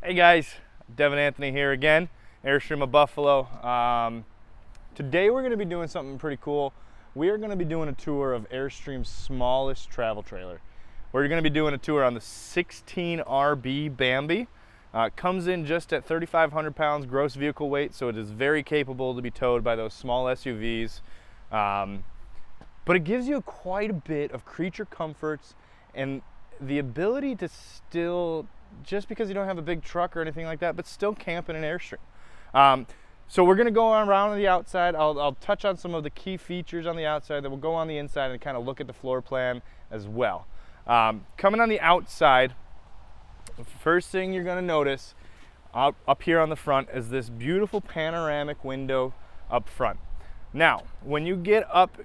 Hey guys, Devin Anthony here again, Airstream of Buffalo. Today we're going to be doing something pretty cool. We are going to be doing a tour of Airstream's smallest travel trailer. We're going to be doing a tour on the 16RB Bambi. It comes in just at 3,500 pounds gross vehicle weight, so it is very capable to be towed by those small SUVs. But it gives you quite a bit of creature comforts and the ability to still, just because you don't have a big truck or anything like that, but still camp in an Airstream. So we're gonna go around the outside. I'll touch on some of the key features on the outside, then we'll go on the inside and kind of look at the floor plan as well. Coming on the outside, the first thing you're gonna notice up here on the front is this beautiful panoramic window up front. Now, when you get up,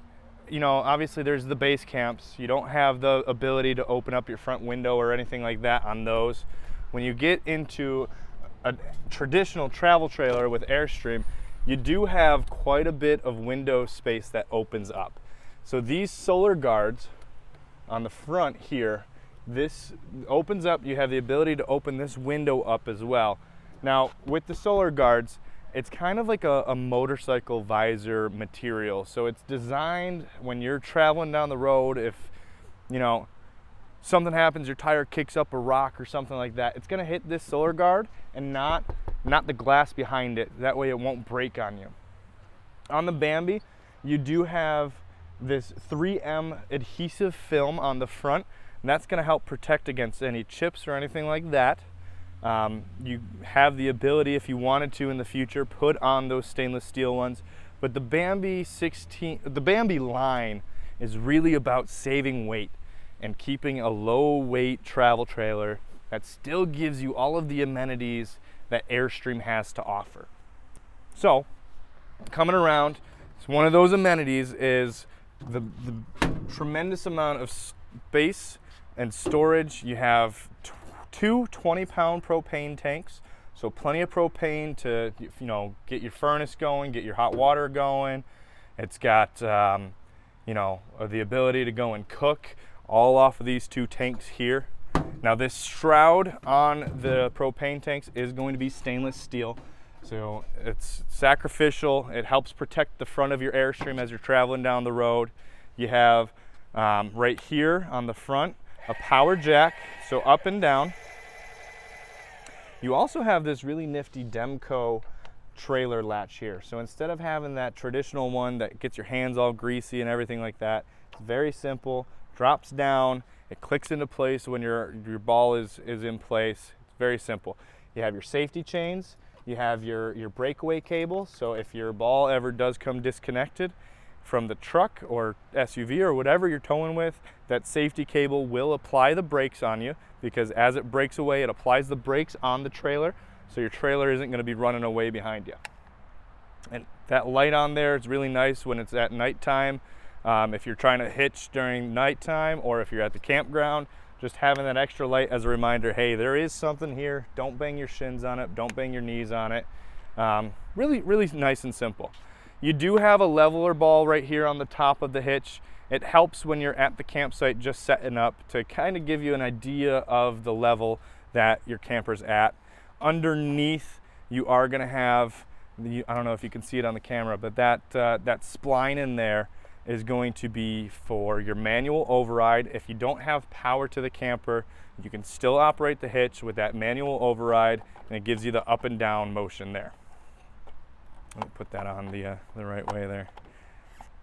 you know, obviously there's the base camps. You don't have the ability to open up your front window or anything like that on those. When you get into a traditional travel trailer with Airstream, you do have quite a bit of window space that opens up. So these solar guards on the front here, this opens up. You have the ability to open this window up as well. Now with the solar guards, it's kind of like a motorcycle visor material. So it's designed when you're traveling down the road, if you know something happens, your tire kicks up a rock or something like that, it's gonna hit this solar guard and not the glass behind it. That way it won't break on you. On the Bambi, you do have this 3M adhesive film on the front, and that's gonna help protect against any chips or anything like that. You have the ability, if you wanted to in the future, put on those stainless steel ones. But the Bambi line is really about saving weight and keeping a low weight travel trailer that still gives you all of the amenities that Airstream has to offer. So coming around, one of those amenities is the tremendous amount of space and storage. You have two 20-pound propane tanks, so plenty of propane to, you know, get your furnace going, get your hot water going. It's got you know, the ability to go and cook all off of these two tanks here. Now this shroud on the propane tanks is going to be stainless steel, so it's sacrificial. It helps protect the front of your Airstream as you're traveling down the road. You have right here on the front a power jack, so up and down. You also have this really nifty Demco trailer latch here. So instead of having that traditional one that gets your hands all greasy and everything like that, it's very simple, drops down, it clicks into place when your ball is in place. It's very simple. You have your safety chains, you have your breakaway cable, so if your ball ever does come disconnected from the truck or SUV or whatever you're towing with, that safety cable will apply the brakes on you, because as it breaks away, it applies the brakes on the trailer, so your trailer isn't going to be running away behind you. And that light on there is really nice when it's at nighttime. If you're trying to hitch during nighttime, or if you're at the campground, just having that extra light as a reminder, hey, there is something here. Don't bang your shins on it, don't bang your knees on it. Really nice and simple. You do have a leveler ball right here on the top of the hitch. It helps when you're at the campsite just setting up to kind of give you an idea of the level that your camper's at. Underneath, you are going to have, I don't know if you can see it on the camera, but that spline in there is going to be for your manual override. If you don't have power to the camper, you can still operate the hitch with that manual override, and it gives you the up and down motion there. Let me put that on the right way there.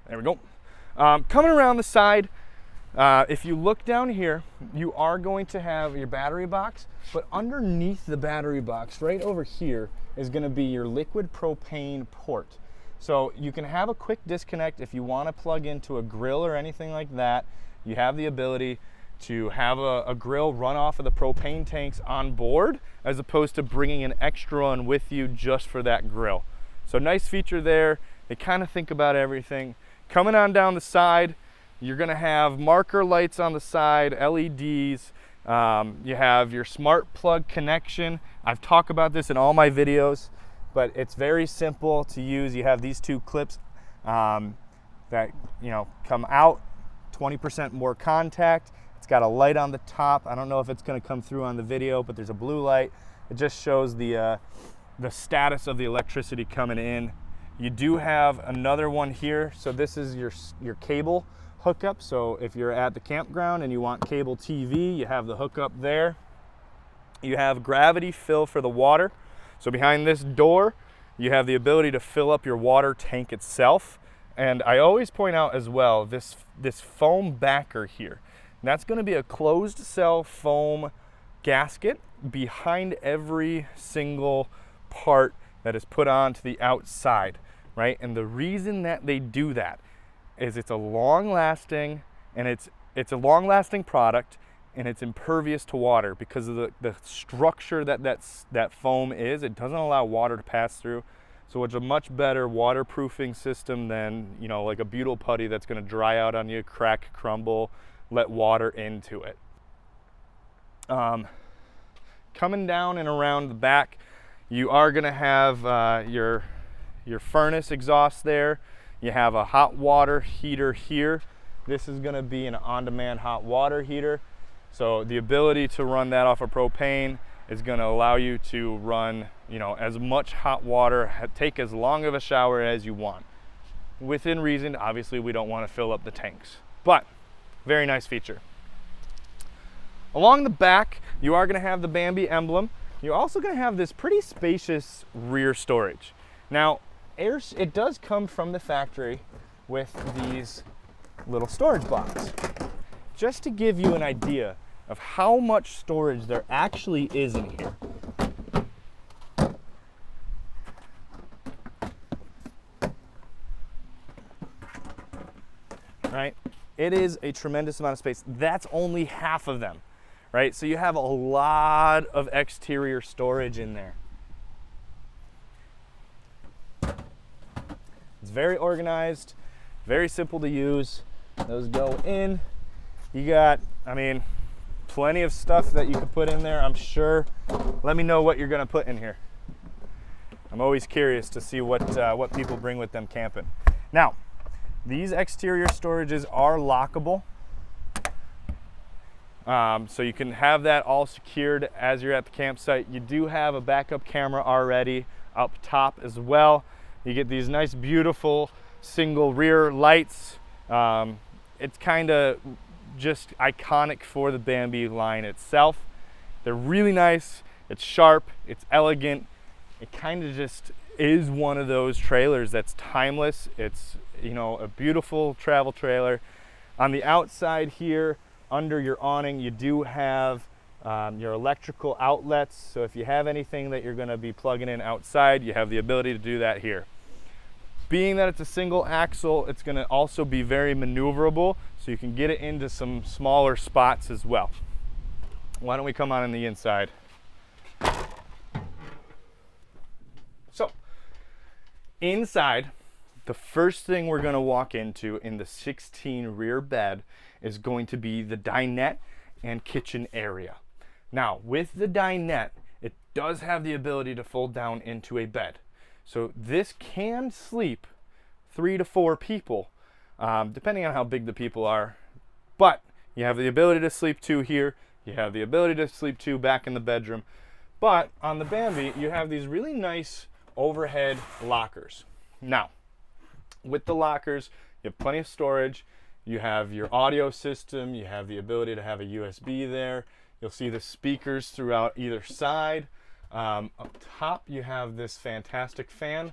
There we go. Coming around the side, if you look down here, you are going to have your battery box, but underneath the battery box, right over here, is going to be your liquid propane port. So you can have a quick disconnect if you want to plug into a grill or anything like that. You have the ability to have a grill run off of the propane tanks on board, as opposed to bringing an extra one with you just for that grill. So nice feature there. They kind of think about everything. Coming on down the side, you're going to have marker lights on the side, LEDs. You have your smart plug connection. I've talked about this in all my videos, but it's very simple to use. You have these two clips that come out, 20% more contact. It's got a light on the top. I don't know if it's going to come through on the video, but there's a blue light. It just shows the status of the electricity coming in. You do have another one here. So this is your cable hookup. So if you're at the campground and you want cable TV, you have the hookup there. You have gravity fill for the water. So behind this door, you have the ability to fill up your water tank itself. And I always point out as well, this foam backer here, that's going to be a closed cell foam gasket behind every single part that is put onto the outside, right? And the reason that they do that is it's a long-lasting, and it's a long-lasting product, and it's impervious to water because of the structure that foam is. It doesn't allow water to pass through. So it's a much better waterproofing system than, you know, like a butyl putty that's going to dry out on you, crack, crumble, let water into it. Coming down and around the back, you are going to have your furnace exhaust there. You have a hot water heater here. This is going to be an on-demand hot water heater. So the ability to run that off of propane is going to allow you to run, you know, as much hot water, take as long of a shower as you want. Within reason, obviously we don't want to fill up the tanks, but very nice feature. Along the back, you are going to have the Bambi emblem. You're also going to have this pretty spacious rear storage. Now, it does come from the factory with these little storage blocks. Just to give you an idea of how much storage there actually is in here. Right? It is a tremendous amount of space. That's only half of them, right? So you have a lot of exterior storage in there. It's very organized, very simple to use. Those go in. You got, I mean, plenty of stuff that you could put in there, I'm sure. Let me know what you're gonna put in here. I'm always curious to see what people bring with them camping. Now, these exterior storages are lockable. So you can have that all secured as you're at the campsite. You do have a backup camera already up top as well. You get these nice, beautiful single rear lights. It's kind of just iconic for the Bambi line itself. They're really nice, it's sharp, it's elegant. It kind of just is one of those trailers that's timeless. It's, you know, a beautiful travel trailer. On the outside here, under your awning, you do have your electrical outlets. So if you have anything that you're gonna be plugging in outside, you have the ability to do that here. Being that it's a single axle, it's going to also be very maneuverable, so you can get it into some smaller spots as well. Why don't we come on the inside? So, inside, the first thing we're going to walk into in the 16 rear bed is going to be the dinette and kitchen area. Now, with the dinette, it does have the ability to fold down into a bed. So this can sleep 3 to 4 people, depending on how big the people are. But you have the ability to sleep 2 here. You have the ability to sleep 2 back in the bedroom. But on the Bambi, you have these really nice overhead lockers. Now, with the lockers, you have plenty of storage. You have your audio system. You have the ability to have a USB there. You'll see the speakers throughout either side. Up top, you have this fantastic fan.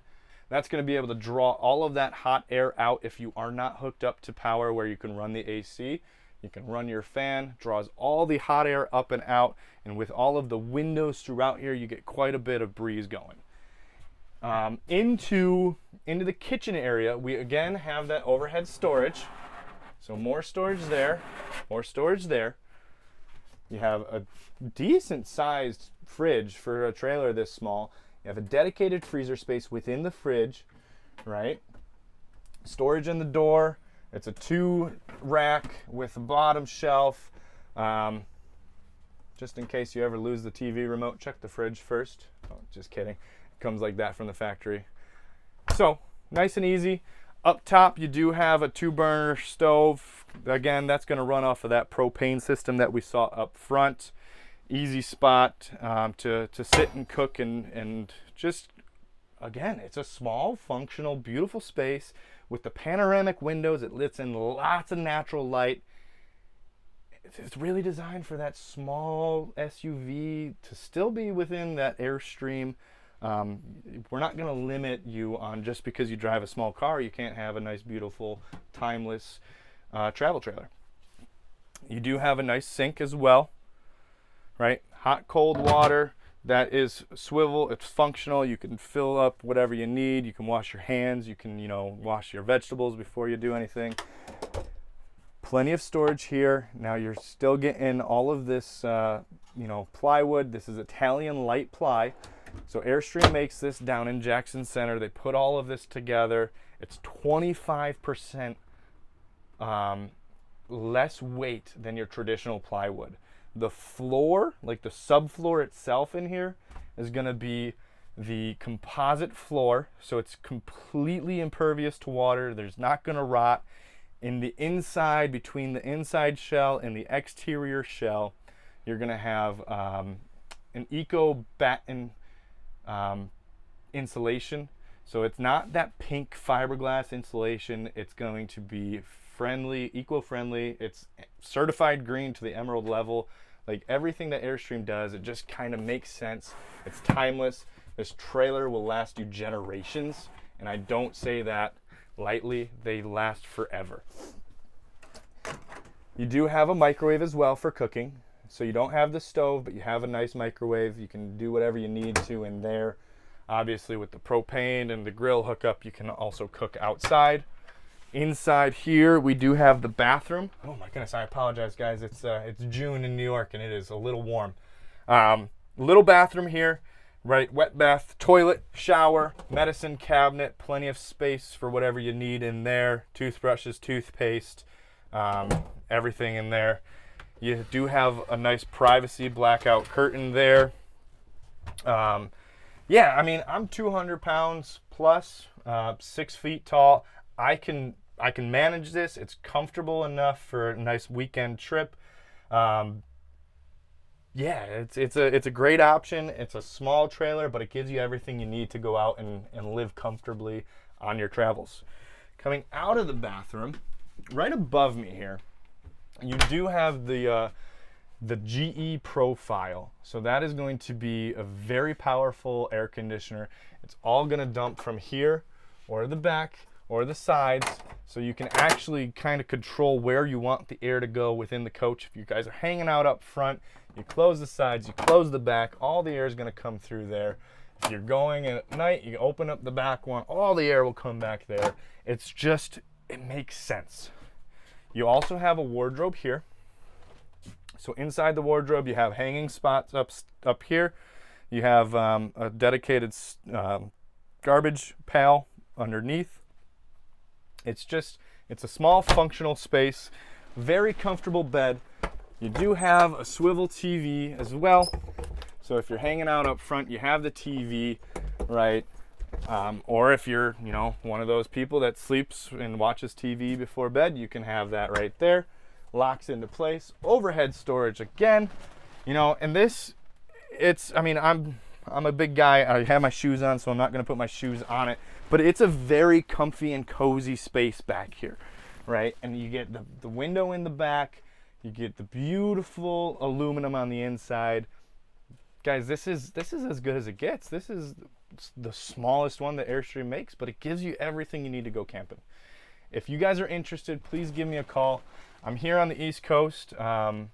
That's going to be able to draw all of that hot air out if you are not hooked up to power where you can run the AC. You can run your fan, draws all the hot air up and out, and with all of the windows throughout here, you get quite a bit of breeze going. Into the kitchen area, we again have that overhead storage. So more storage there, more storage there. You have a decent sized fridge for a trailer this small. You have a dedicated freezer space within the fridge, right? Storage in the door. It's a 2 rack with a bottom shelf. Just in case you ever lose the TV remote, check the fridge first. Oh, just kidding. It comes like that from the factory. So nice and easy. Up top, you do have a 2-burner stove. Again, that's going to run off of that propane system that we saw up front. Easy spot to sit and cook and just, again, it's a small, functional, beautiful space with the panoramic windows. It lets in lots of natural light. It's really designed for that small SUV to still be within that Airstream. We're not going to limit you on just because you drive a small car, you can't have a nice, beautiful, timeless travel trailer. You do have a nice sink as well, right? Hot, cold water that is swivel. It's functional. You can fill up whatever you need. You can wash your hands. You can, wash your vegetables before you do anything. Plenty of storage here. Now you're still getting all of this, plywood. This is Italian light ply. So Airstream makes this down in Jackson Center. They put all of this together. It's 25% less weight than your traditional plywood. The floor, like the subfloor itself in here, is going to be the composite floor. So it's completely impervious to water. There's not going to rot. In the inside, between the inside shell and the exterior shell, you're going to have an eco batten insulation. So it's not that pink fiberglass insulation. It's going to be friendly, eco-friendly. It's certified green to the emerald level. Like everything that Airstream does, it just kind of makes sense. It's timeless. This trailer will last you generations, and I don't say that lightly. They last forever. You do have a microwave as well for cooking. So you don't have the stove, but you have a nice microwave. You can do whatever you need to in there. Obviously with the propane and the grill hookup, you can also cook outside. Inside here, we do have the bathroom. Oh my goodness, I apologize guys. It's June in New York and it is a little warm. Little bathroom here, right? Wet bath, toilet, shower, medicine cabinet, plenty of space for whatever you need in there. Toothbrushes, toothpaste, everything in there. You do have a nice privacy blackout curtain there. Yeah, I mean, I'm 200 pounds plus, 6 feet tall. I can manage this. It's comfortable enough for a nice weekend trip. Yeah, it's a great option. It's a small trailer, but it gives you everything you need to go out and live comfortably on your travels. Coming out of the bathroom, right above me here, you do have the GE Profile. So that is going to be a very powerful air conditioner. It's all going to dump from here or the back or the sides, so you can actually kind of control where you want the air to go within the coach. If you guys are hanging out up front, you close the sides, you close the back, all the air is going to come through there. If you're going at night, you open up the back one, all the air will come back there. It's just, it makes sense. You also have a wardrobe here. So inside the wardrobe, you have hanging spots up here. You have a dedicated garbage pail underneath. It's a small functional space, very comfortable bed. You do have a swivel TV as well. So if you're hanging out up front, you have the TV, right? Or if you're, one of those people that sleeps and watches TV before bed, you can have that right there. Locks into place. Overhead storage again, and this, I'm a big guy. I have my shoes on, so I'm not going to put my shoes on it. But it's a very comfy and cozy space back here, right? And you get the window in the back. You get the beautiful aluminum on the inside. Guys, this is as good as it gets. This is the smallest one that Airstream makes, but it gives you everything you need to go camping. If you guys are interested, please give me a call. I'm here on the East Coast, so I'm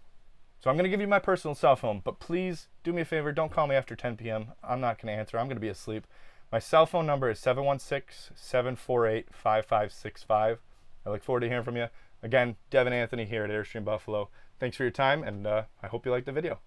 going to give you my personal cell phone, but please do me a favor. Don't call me after 10 p.m. I'm not going to answer. I'm going to be asleep. My cell phone number is 716-748-5565. I look forward to hearing from you. Again, Devin Anthony here at Airstream Buffalo. Thanks for your time, and I hope you liked the video.